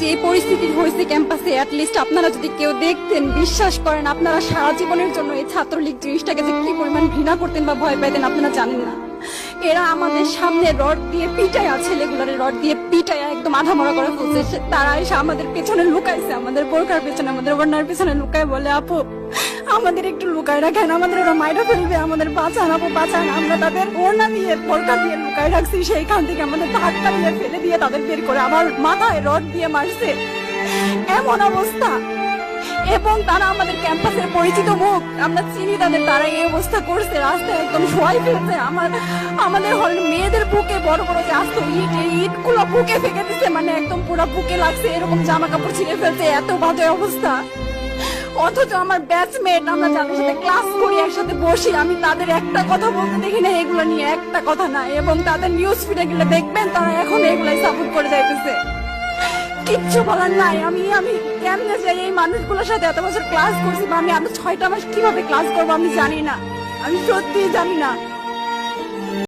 যে পরিস্থিতি হয়েছে ক্যাম্পাসে, অ্যাটলিস্ট আপনারা যদি কেউ দেখতেন, বিশ্বাস করেন আপনারা সারা জীবনের জন্য এই ছাত্রলীগ জিনিসটাকে যে কি পরিমাণ ঘৃণা করতেন বা ভয় পাইতেন আপনারা জানেন না। এরা আমাদের সামনে রড দিয়ে পিটায়া, ছেলেগুলারে রড দিয়ে পিটায়া একদম আধা মরা করে ফেলছে। তারা এসে আমাদের পেছনে লুকাইছে, আমাদের বোরকার পেছনে, আমাদের ওড়নার পেছনে লুকায় বলে, আপু আমাদের একটু লুকায় রাখেন, আমাদের ওরা মাইরা ফেলবে, আমাদের বাঁচান আপু বাঁচান। আমরা তাদের ওড়না দিয়ে বোরকা দিয়ে লুকায় রাখছি, সেইখান থেকে আমাদের ধাক্কা দিয়ে ফেলে দিয়ে তাদের বের করে আবার মাথায় রড দিয়ে মারছে। এমন অবস্থা। এবং তারা আমাদের ক্যাম্পাসের পরিচিত মুখ, আমরা চিনি তাদের, তারা এই অবস্থা করছে, রাস্তায় একদম শোয়াই ফেলছে। আমাদের হলের মেয়েদের বুকে বড় বড় যে আসতো ইট, এই ইট গুলো বুকে ফেঁকে দিচ্ছে, মানে একদম পুরো বুকে লাগছে, এরকম জামা কাপড় ছিঁড়ে ফেলছে, এত বাজে অবস্থা। অথচ আমার ব্যাচমেট, আমরা যাদের সাথে ক্লাস করি, একসাথে বসি, আমি তাদের একটা কথা বলতে দেখি না এগুলো নিয়ে, একটা কথা না। এবং তাদের নিউজ ফিডে গেলে দেখবেন তারা এখন এগুলাই সাপোর্ট করে যাইতেছে। কিচ্ছু বলার নাই। আমি কেমনে যাই এই মানুষগুলোর সাথে এত বছর ক্লাস করছি, বা আমি আরো 6টা মাস কিভাবে ক্লাস করবো আমি জানি না, আমি সত্যি জানি না।